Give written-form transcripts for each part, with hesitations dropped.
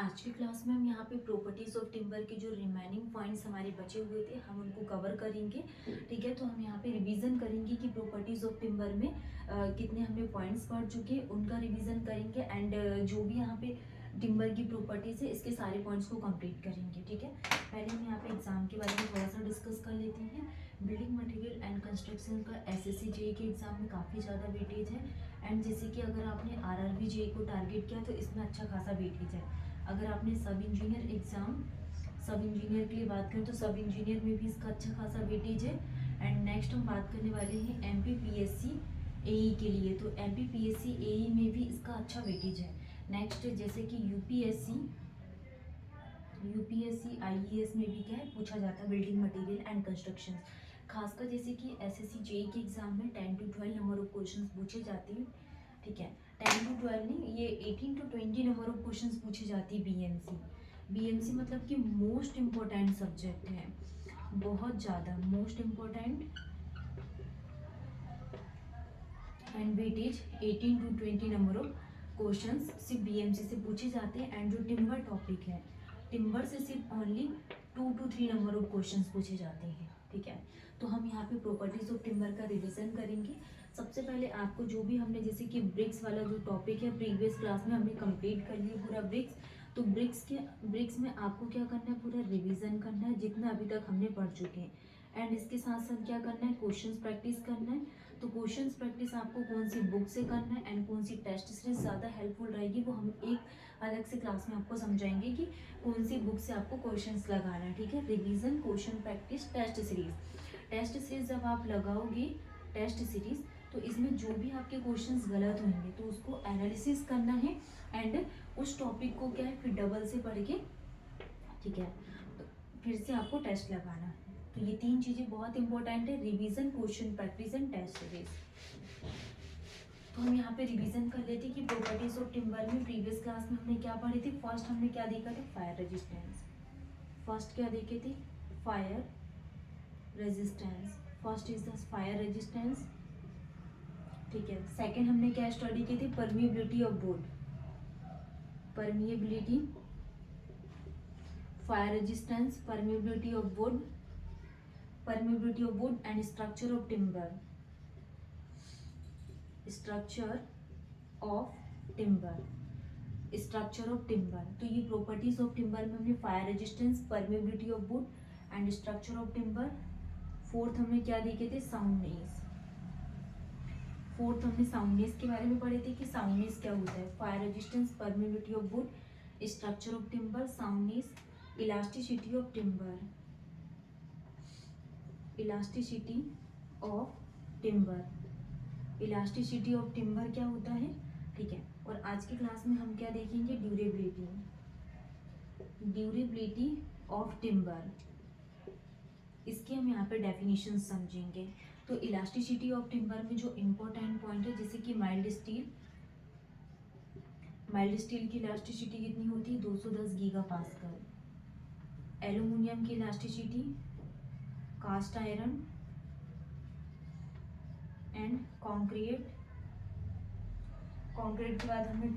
आज की क्लास में हम यहाँ पे प्रॉपर्टीज ऑफ टिम्बर के जो रिमेनिंग पॉइंट्स हमारे बचे हुए थे हम उनको कवर करेंगे। ठीक है, तो हम यहाँ पे रिवीजन करेंगे कि प्रॉपर्टीज ऑफ टिम्बर में कितने हमने पॉइंट्स पढ़ चुके हैं, उनका रिवीजन करेंगे एंड जो भी यहाँ पे टिम्बर की प्रॉपर्टीज है इसके सारे पॉइंट्स को कंप्लीट करेंगे। ठीक है, पहले हम यहाँ पे एग्जाम के बारे में थोड़ा सा डिस्कस कर लेते हैं। बिल्डिंग मटेरियल एंड कंस्ट्रक्शन का एसएससी जेईई के एग्जाम में काफ़ी ज़्यादा वेटेज है एंड जैसे कि अगर आपने आरआरबी जेईई को टारगेट किया तो इसमें अच्छा खासा वेटेज है। अगर आपने सब इंजीनियर के लिए बात करें तो सब इंजीनियर में भी इसका अच्छा खासा वेटेज है। एंड नेक्स्ट हम बात करने वाले हैं एमपीपीएससी एई के लिए, तो एमपीपीएससी एई में भी इसका अच्छा वेटेज है। नेक्स्ट जैसे कि यूपीएससी आईईएस में भी क्या है पूछा जाता है बिल्डिंग मटेरियल एंड कंस्ट्रक्शन। खासकर जैसे कि एसएससी जेईई के एग्जाम में 10 to 12 नंबर ऑफ क्वेश्चंस पूछे जाते हैं। ठीक है, 10 to 12 नहीं, ये 18 to 20 नंबर ऑफ क्वेश्चंस पूछे जाती है बीएमसी मतलब कि मोस्ट इम्पोर्टेंट सब्जेक्ट है, बहुत ज़्यादा most important and weightage 18 to 20 number of questions सिर्फ बीएमसी से पूछे जाते हैं। एंड जो टिम्बर टॉपिक है, टिम्बर से सिर्फ only 2 to 3 number of questions पूछे जाते हैं। ठीक है, तो हम यहाँ पे प्रॉपर्टीज ऑफ टिम्बर का रिवीजन करेंगे। सबसे पहले आपको जो भी हमने जैसे कि ब्रिक्स वाला जो टॉपिक है प्रीवियस क्लास में हमने कंप्लीट कर लिया पूरा ब्रिक्स, तो ब्रिक्स में आपको क्या करना है, पूरा रिवीजन करना है जितना अभी तक हमने पढ़ चुके हैं। एंड इसके साथ साथ क्या करना है, क्वेश्चंस प्रैक्टिस करना है। तो क्वेश्चंस प्रैक्टिस आपको कौन सी बुक से करना है एंड कौन सी टेस्ट सीरीज ज़्यादा हेल्पफुल रहेगी वो हम एक अलग से क्लास में आपको समझाएंगे कि कौन सी बुक से आपको क्वेश्चंस लगाना है। ठीक है, revision, question practice, test series जब आप लगाओगे टेस्ट सीरीज तो इसमें जो भी आपके क्वेश्चंस गलत होंगे तो उसको एनालिसिस करना है एंड उस टॉपिक को क्या है फिर डबल से पढ़ के, ठीक है, तो फिर से आपको टेस्ट लगाना है। तो ये तीन चीज़ें बहुत इंपॉर्टेंट है, revision, question practice and test series. तो हम यहाँ पे रिवीजन कर लेते हैं कि प्रॉपर्टीज ऑफ टिम्बर में प्रीवियस क्लास में हमने क्या पढ़ी थी। फर्स्ट हमने क्या देखा था, फायर रेजिस्टेंस। फर्स्ट क्या देखे थे, fire resistance. First is the fire resistance. ठीक है, सेकंड हमने क्या स्टडी की थी, permeability of would, permeability, fire resistance, permeability of would, permeability of wood and structure of timber, structure of timber। तो ये प्रॉपर्टीज ऑफ टिम्बर में हमने fire resistance, permeability of would and structure of timber. Fourth हमने क्या देखे थे, soundness. Fourth हमने soundness के बारे में पढ़े थे कि साउंडनेस क्या होता है, fire resistance, permeability of would, structure of timber, soundness, elasticity of timber, elasticity of timber, elasticity of timber क्या होता है। ठीक है, और आज की क्लास में हम क्या देखेंगे, ड्यूरेबिलिटी, ड्यूरेबिलिटी ऑफ टिम्बर, इसके हम यहाँ पे डेफिनेशन समझेंगे। तो इलास्टिसिटी ऑफ टिम्बर में जो इम्पोर्टेंट पॉइंट है जैसे कि माइल्ड स्टील की इलास्टिसिटी कितनी होती है, 210 गीगा पास्कल। एल्यूमिनियम की elasticity, cast iron and concrete के बाद हमने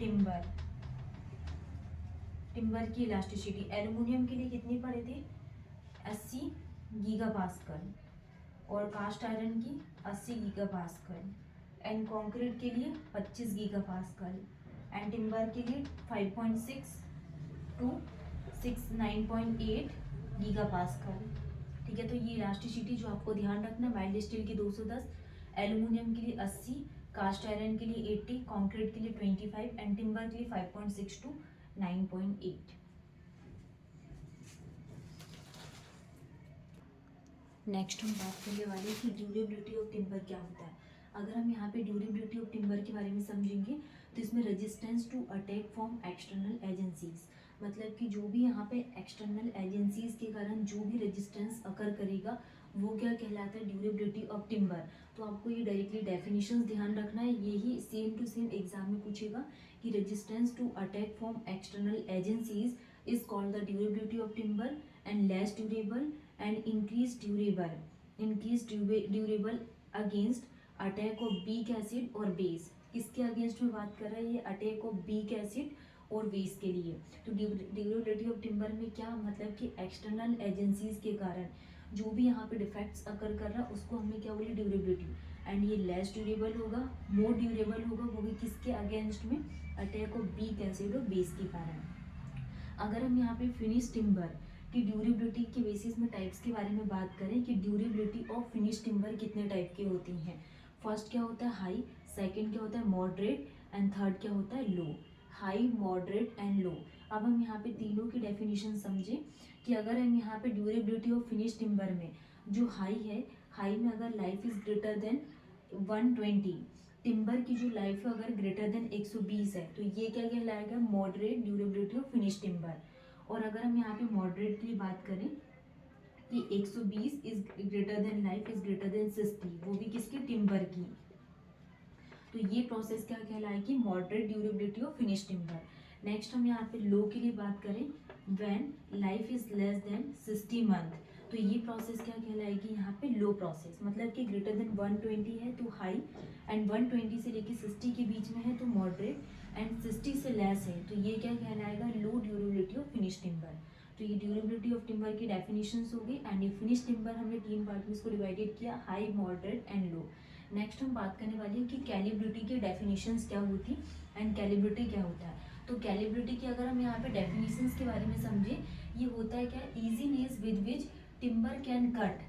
टिम्बर की इलास्टिसिटी, एल्यूमिनियम के लिए कितनी पढ़े थे, 80 गीगा पास्कल और कास्ट आयरन की 80 गीगा पास्कल एंड कंक्रीट के लिए 25 गीगा पास्कल एंड टिम्बर के लिए 5.6 टू 9.8 गीगा पास्कल। ठीक है, तो ये इलास्टिसिटी जो आपको ध्यान रखना, माइल्ड स्टील की 210, एल्यूमिनियम के लिए 80, कास्ट आयरन के लिए 80, कंक्रीट के लिए 25 एंड टिम्बर के लिए 5.6 टू 9.8। नेक्स्ट हम बात करने वाले हैं कि ड्यूरेबिलिटी ऑफ टिम्बर क्या होता है। अगर हम यहाँ पे ड्यूरेबिलिटी ऑफ टिम्बर के बारे में समझेंगे तो इसमें resistance to attack from external agencies, मतलब कि जो भी यहाँ पे एक्सटर्नल एजेंसीज के कारण जो भी रेजिस्टेंस अकर करेगा वो क्या कहलाता है, ड्यूरेबिलिटी ऑफ टिम्बर। तो आपको ये डायरेक्टली डेफिनेशन ध्यान रखना है, यही सेम टू सेम एग्जाम में पूछेगा कि resistance to attack from external agencies is called the durability of timber and less durable and increased durable against attack of weak acid और base। किसके अगेंस्ट में बात कर रहा है ये, अटैक ऑफ वीक एसिड और वेस्ट के लिए। तो ड्यूरेबिलिटी ऑफ टिम्बर में क्या मतलब कि एक्सटर्नल एजेंसीज के कारण जो भी यहाँ पे डिफेक्ट्स अकर कर रहा है उसको हमने क्या बोली, ड्यूरेबिलिटी। एंड ये लेस ड्यूरेबल होगा, मोर ड्यूरेबल होगा, वो भी किसके अगेंस्ट में, अटैक ऑफ वीक एसिड और बेस के कारण। अगर हम यहाँ पे फिनिश टिम्बर की ड्यूरेबिलिटी के बेसिस में टाइप्स के बारे में बात करें कि ड्यूरेबिलिटी ऑफ फिनिश टिम्बर कितने टाइप की होती हैं। फर्स्ट क्या होता है हाई, सेकंड क्या होता है मॉडरेट, एंड थर्ड क्या होता है low. High, moderate and low. अब हम यहाँ पे तीनों की डेफिनेशन समझें कि अगर हम यहाँ पे ड्यूरेबिलिटी ऑफ फिनिश टिम्बर में जो हाई है, हाई में अगर life is greater than 120, timber की जो लाइफ है अगर ग्रेटर देन 120 है तो ये क्या कहलाएगा, moderate durability of finish timber. और अगर हम यहाँ पे मॉडरेट की बात करें कि 120 is greater than life is greater than 60, वो भी किसकी, टिम्बर की। तो ये प्रोसेस क्या कहलाएगी, moderate durability of finish timber. Next हम यहाँ पे लो के लिए बात करें, when life is less than 60 month, तो ये प्रोसेस क्या कहलाएगी यहाँ पे, लो प्रोसेस। मतलब कि ग्रेटर देन 120 है तो हाई, एंड 120 से लेके 60 के बीच में है तो मॉडरेट, एंड 60 से लेस है तो ये क्या कहलाएगा, लो ड्यूरेबिलिटी ऑफ फिनिश टिम्बर। तो ये ड्यूरेबिलिटी ऑफ टिम्बर की डेफिनेशंस हो गई। एंड ये फिनिश टिम्बर हमने 3 पार्ट में इसको डिवाइडेड किया, high, moderate and low. Next हम बात करने वाले हैं कि कैलिब्रिटी की डेफिनेशंस क्या होती एंड कैलिब्रिटी क्या होता है। तो कैलिब्रिटी की अगर हम यहाँ पे डेफिनेशंस के बारे में समझे, ये होता है क्या, easiness with which timber can cut.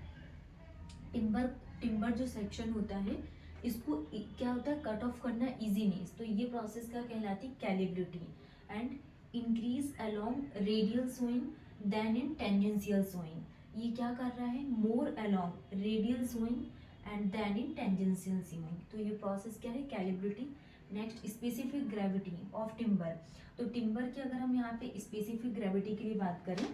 Timber जो सेक्शन होता है इसको क्या होता है, कट ऑफ करना इजीनेस, तो ये प्रोसेस क्या कहलाती है, कैलिब्रिटी। And increase along radial sawing then in tangential sawing, ये क्या कर रहा है, more along radial sawing and then in tangential sawing, तो ये प्रोसेस क्या है, कैलिब्रिटी। Next specific gravity of timber, तो टिम्बर की अगर हम यहाँ पे स्पेसिफिक ग्रेविटी के लिए बात करें,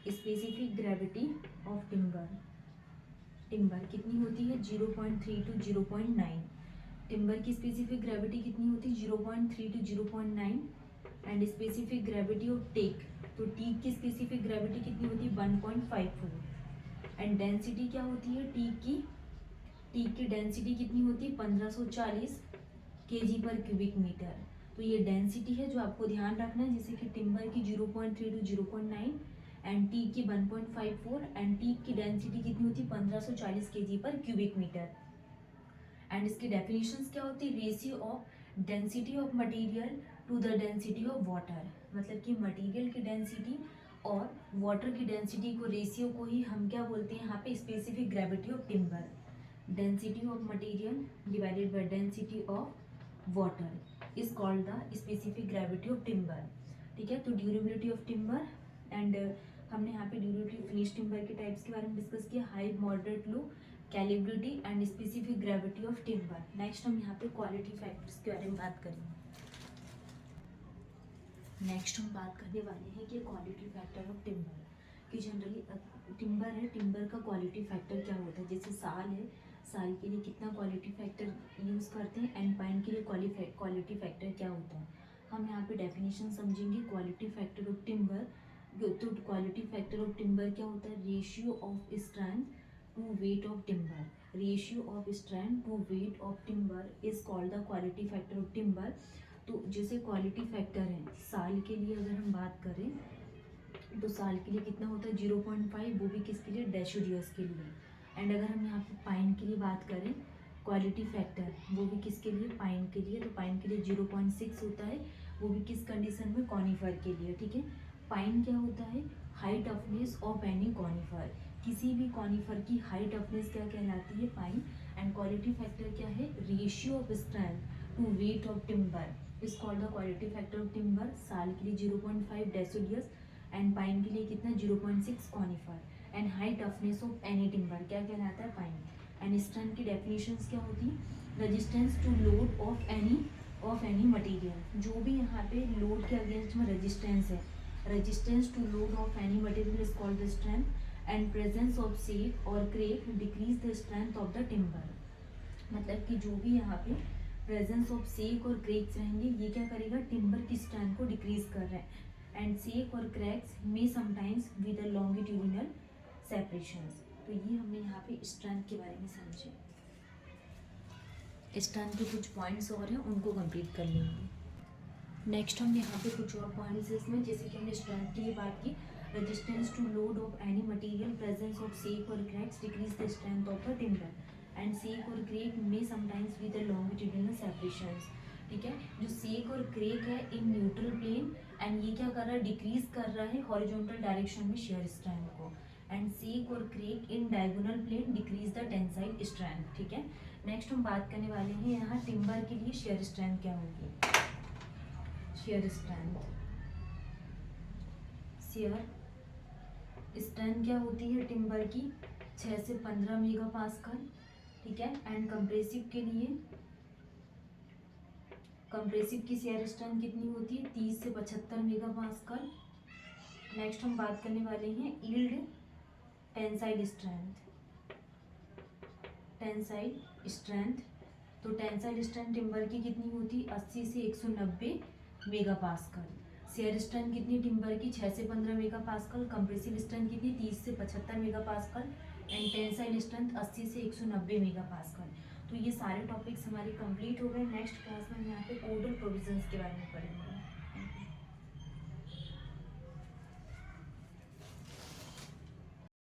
स्पेसिफिक ग्रेविटी ऑफ टिम्बर कितनी होती है, 0.3 to 0.9। टिम्बर की स्पेसिफिक ग्रेविटी कितनी होती है, 0.3 to 0.9। And specific gravity of teak, तो टीक की स्पेसिफिक ग्रेविटी कितनी होती है, 1.54। एंड डेंसिटी क्या होती है टीक की डेंसिटी कितनी होती है, 1540 kg पर क्यूबिक मीटर। तो ये डेंसिटी है जो आपको ध्यान रखना है, जैसे कि टिम्बर की 0.3 to 0.9 एंड टीक की 1.54, एंड टीक की डेंसिटी कितनी होती है, 1540 kg पर क्यूबिक मीटर। एंड इसकी डेफिनेशंस क्या होती है, ratio of density of material to the density of water, मतलब कि मटेरियल की डेंसिटी और वाटर की डेंसिटी को, रेशियो को ही हम क्या बोलते हैं यहाँ पे, specific gravity of timber. Density of material divided by density of water is called the specific gravity of timber. ठीक है, तो ड्यूरेबिलिटी ऑफ टिम्बर एंड हमने यहाँ पे ड्यूरेबिलिटी फिनिश टिम्बर के टाइप्स के बारे में डिस्कस किया, हाई, मॉडरेट, लो, कैलिब्रिटी and specific gravity of timber. Next हम यहाँ पे क्वालिटी फैक्टर्स के बारे में बात करेंगे। नेक्स्ट हम बात करने वाले हैं कि क्वालिटी फैक्टर ऑफ टिम्बर कि जनरली टिम्बर है, टिम्बर का क्वालिटी फैक्टर क्या होता है। जैसे साल है, साल के लिए कितना क्वालिटी फैक्टर यूज़ करते हैं, एंड पाइन के लिए क्वालिटी फैक्टर क्या होता है। हम यहाँ पे डेफिनेशन समझेंगे क्वालिटी फैक्टर ऑफ टिम्बर। तो क्वालिटी फैक्टर ऑफ टिम्बर क्या होता है, ratio of strength to weight of timber. Ratio of strength to weight of timber is called the quality factor of timber. तो जैसे क्वालिटी फैक्टर है, साल के लिए अगर हम बात करें तो साल के लिए कितना होता है, 0.5, वो भी किसके लिए, डेसिडियस के लिए। एंड अगर हम यहाँ पे पाइन के लिए बात करें क्वालिटी फैक्टर, वो भी किसके लिए, पाइन के लिए, तो पाइन के लिए 0.6 होता है, वो भी किस कंडीशन में, कॉनिफर के लिए। ठीक है, पाइन क्या होता है, high toughness of any conifer, किसी भी कॉनिफर की हाई टफनेस क्या कहलाती है, पाइन। एंड क्वालिटी फैक्टर क्या है, ratio of strength to weight of timber is called the quality factor of timber. साल के लिए 0.5 डेसिडियस एंड पाइन के लिए कितना, 0.6 conifer. And high toughness of any timber क्या कहलाता है, पाइन। एंड स्ट्रेंथ की डेफिनेशंस क्या होती है, resistance to load of any material, जो भी यहाँ पे लोड के अगेंस्ट में रेजिस्टेंस है, resistance to load of any material is called the strength. And presence of shake और crack decrease the strength of the timber, मतलब कि जो भी यहाँ पे प्रेजेंस ऑफ सेक और क्रेक्स रहेंगे, ये क्या करेगा, टिम्बर की स्ट्रेंथ को डिक्रीज कर रहे हैं। एंड सेक और cracks may sometimes with a longitudinal separations. तो ये हमने यहाँ पे स्ट्रेंथ के बारे में समझे। स्ट्रेंथ के कुछ पॉइंट्स और हैं, उनको कंप्लीट कर लेंगे। नेक्स्ट हम यहाँ पे कुछ और पॉइंट्स इसमें, जैसे कि हमने स्ट्रेंथ की बात की, resistance to load of any material, presence of shake और cracks decrease the strength of the timber, and shake और क्रेक में sometimes with the longitudinal separations. ठीक है, जो सेक और क्रेक है इन न्यूट्रल प्लेन, एंड ये क्या कर रहा है, डिक्रीज कर रहा है हॉरिजॉन्टल डायरेक्शन में शेयर स्ट्रेंथ को, एंड सेक और crack in diagonal plane decrease the tensile strength. ठीक है, नेक्स्ट हम बात करने वाले हैं यहाँ टिम्बर के लिए शेयर स्ट्रेंथ क्या होगी। शेयर स्ट्रेंथ क्या होती है टिम्बर की, 6 से 15 मेगा पास्कल। ठीक है, एंड कंप्रेसिव के लिए, कंप्रेसिव की शेयर स्ट्रेंथ कितनी होती है, 30 से 75 मेगा पास्कल। नेक्स्ट हम बात करने वाले हैं यील्ड टेंसाइल स्ट्रेंथ। तो टेंसाइल स्ट्रेंथ टिम्बर की कितनी होती है, 80 से 190 मेगा पास्कल। शेयर स्ट्रेंथ कितनी टिम्बर की, 6 से 15 मेगा पास्कल। कंप्रेसिव स्ट्रेंथ कितनी, 30 से 75 mega pascal. And tensile strength 80 से 190 मेगा पास्कल। तो ये सारे टॉपिक्स हमारे कंप्लीट हो गए। नेक्स्ट क्लास में हम यहाँ पे कोडल प्रोविजंस के बारे में पढ़ेंगे।